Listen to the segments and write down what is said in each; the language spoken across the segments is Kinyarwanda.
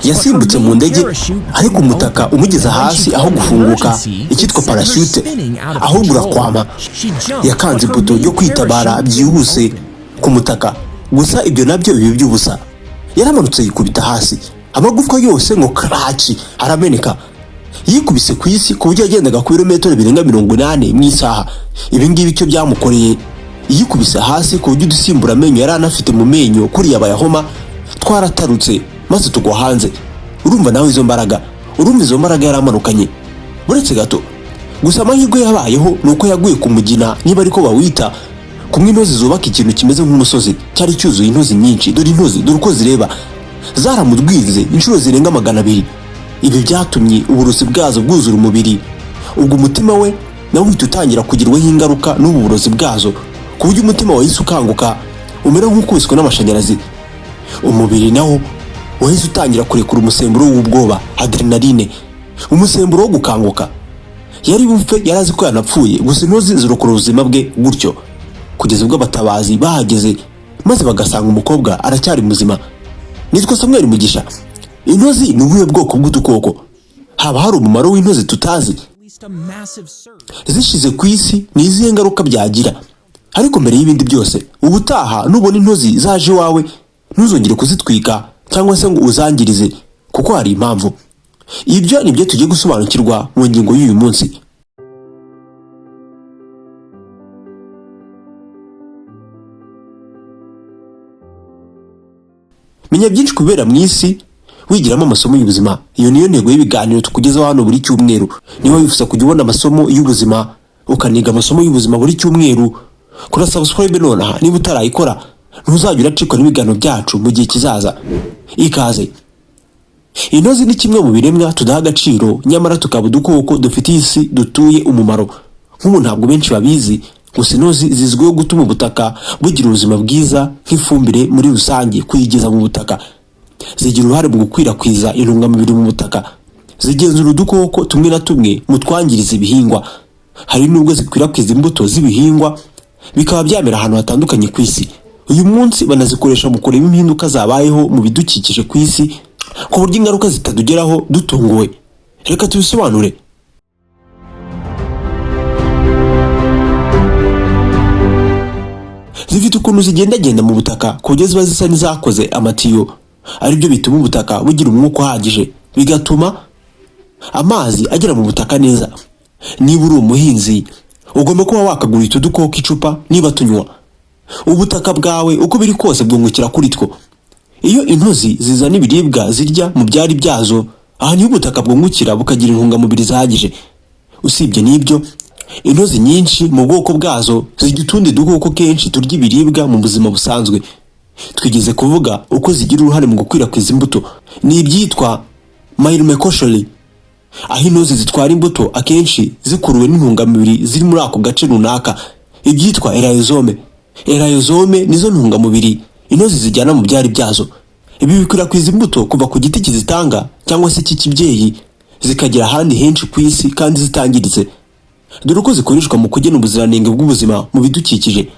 yasimbutse mu ndege ariko umutaka umugeza hasi aho gufunguka icyitwa parachute ahubwo urakwama. Yakanze ipoto yo kwitabara byihuse ku mutaka, gusa ibyo nabyo bibi by'ubusa. Yaramanutse yikubita hasi, amagufwa yose ngo krachi arameneka. Yikubise ku isi ku buryo yagendaga ku birometero birenga 80 mu isaha. Ibi ngibi cyo byamukoreye. Yikubise hasi ku buryo udusimbura amenyo yari anafite mu menyo kuri yabayahoma twaratarutse maze tugwa hanze. Urumva nawe izo mbaraga, urumva izo mbaraga yaramanukanye. Buretse gato gusa amahirwe yabayeho nuko yaguye ku mugina, niba ariko bawita, kumwe intozi zubaka ikintu kimeze nk'umusozi cyari cyuzuye intozi nyinshi. Dore intozi, dore uko zireba, zaramudwize inshuro zirenga 200. Ibi byatumye uburozi bwazo bwuzura umubiri. Ubwo umutima we nawe uhita utangira kugirwaho ingaruka n'ubu burozi bwazo, ku buryo umutima wahise ukanguka umera nk'ukubiswe n'amashanyarazi. Umubiri nawo wahise utangira kurekura umusemburo w'ubwoba, adrenaline, umusemburo wo gukanguka. Yari bupfe, yarazi ko yanapfuye, gusa intozi zirokora ubuzima bwe gutyo, kugeza ubwo abatabazi bahageze maze bagasanga umukobwa aracyari muzima. Nitwa Samuel Mugisha. Intozi ni ubuhe bwoko bw'udukoko? Haba hari umumaro w'intozi tutazi? Zishize ku isi ni izihe ngaruka byagira? Ariko mbere y'ibindi byose, ubutaha nubona intozi zaje iwawe ntuzongere kuzitwika cyangwa se ngo uzangirize, kuko hari impamvu. Ibyo nibyo tugiye gusobanukirwa mu ngingo y'uyu munsi. Menya byinshi kubera mu isi wigiramo amasomo y'ubuzima. Iyo niyo ntego y'ibiganiro tukugezaho hano buri cyumweru. Niba wifuza kujya ubona amasomo y'ubuzima, ukaniga amasomo y'ubuzima buri cyumweru, kora subscribe nonaha. Niba utarayikora ntuzajya uracikwa n'ibiganiro byacu mu gihe kizaza. Ikaze. Intozi ni kimwe mu biremwa tudaha agaciro, nyamara tukaba udukoko dufitiye isi dutuye umumaro. Nk'ubu ntabwo benshi babizi, gusa intozi zizwiho gutuma ubutaka bugira ubuzima bwiza nk'ifumbire muri rusange, kuyigeza mu butaka. Zigira uruhare mu gukwirakwiza intungamubiri mu butaka. Zigenzura udukoko tumwe na tumwe mu twangiriza ibihingwa. Hari nubwo zikwirakwiza imbuto z'ibihingwa bikaba byamera ahantu hatandukanye ku isi. Uyu munsi banazikoresha mu kureba impinduka zabayeho mu bidukikije ku isi, ku buryo ingaruka zitadugeraho dutunguwe. Reka tubisobanure. Zifite ukuntu zigendagenda mu butaka ku buryo ziba zisa n'izakoze amatiyo, aribyo bituma ubutaka bugira umwuka uhagije, bigatuma amazi agera mu butaka neza. Niba uri umuhinzi, ugomba kuba wakagura udukoko icupa niba tunywa. Ubutaka bwawe uko biri kose bwungukira kuri two. Iyo intozi zizana ibiribwa zirya mu byari byazo, aha niho ubutaka bwungukira bukagira intungamubiri zihagije. Usibye n'ibyo, intozi nyinshi mu bwoko bwazo zigira utundi dukoko kenshi turya ibiribwa mu buzima busanzwe. Twigeze kuvuga uko zigira uruhare mu gukwirakwiza imbuto. Ni ibyitwa myrmecophore, aho intozi zitwara imbuto akenshi zikuruwe n'intungamubiri ziri muri ako gace runaka, ibyitwa rhizome. Rhizome nizo ntungamubiri intozi zijyana mu byari byazo. Ibi bikwirakwiza imbuto kuva ku giti kizitanga cyangwa se cy'ikibyeyi zikagera ahandi henshi ku isi kandi zitangiritse. Dore uko zikoreshwa mu kugena ubuziranenge bw'ubuzima mu bidukikije.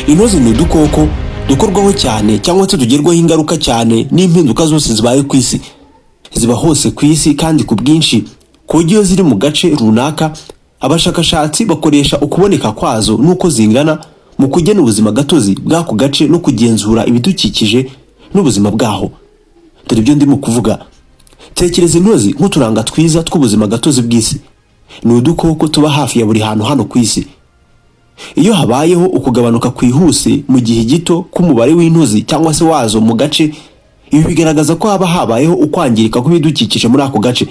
Intozi ni udukoko dukorwaho cyane cyangwa se tugerwaho ingaruka cyane n'impinduka zose zibaye ku isi. Ziba hose ku isi kandi ku bwinshi, ku buryo ziri mu gace runaka abashakashatsi bakoresha ukuboneka kwazo nuko zingana mu kugena ubuzima gatozi bw'ako gace no kugenzura ibidukikije n'ubuzima bwaho. Dore ibyo ndimo kuvuga. Tekereza intozi nk'uturanga twiza tw'ubuzima gatozi bw'isi. Ni udukoko tuba hafi ya buri hantu hano ku isi. Iyo habayeho ukugabanuka kwihuse mu gihe gito k'umubare w'intozi cyangwa se wazo mu gace, ibi bigaragaza ko haba habayeho ukwangirika kw'ibidukikije muri ako gace.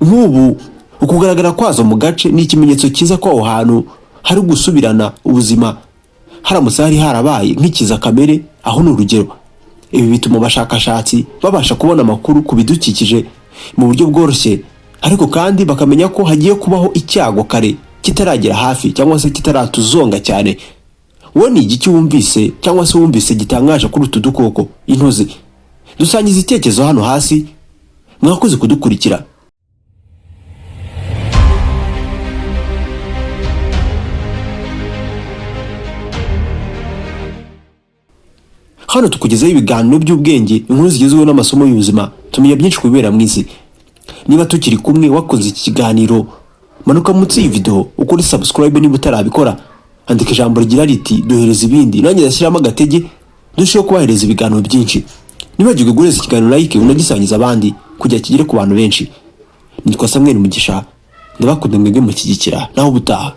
Nk'ubu ukugaragara kwazo mu gace ni ikimenyetso cyiza ko aho hantu hari gusubirana ubuzima, haramutse hari harabaye nk'ikiza kamere. Aho ni urugero. Ibi bituma abashakashatsi babasha kubona amakuru ku bidukikije mu buryo bworoshye, ariko kandi bakamenya ko hagiye kubaho icyago kare kitaragera hafi cyangwa se kitaratuzonga cyane. Wowe ni igiki wumvise cyangwa se wumvise gitangaje kuri utu dukoko intozi? Dusangiza icyerekezo hano hasi mwakoze kudukurikira. Hano tukugezaho ibiganiro by'ubwenge, inkuru zigezweho n'amasomo y'ubuzima, tumenya byinshi kubera mu isi. Niba tukiri kumwe wakoze iki kiganiro, manuka munsi iyi video ukore subscribe niba utarabikora, andika ijambo rigira riti duhereza ibindi, nanjye ndashyiramo agatege dushiho kubahereza ibiganiro byinshi. Nibagirwe guhereza ikiganiro like unagisangiza abandi kugira kigere ku bantu benshi. Nitwa Samuel Mugisha, ndabakunda mwebwe mushyigikira naho ubutaha.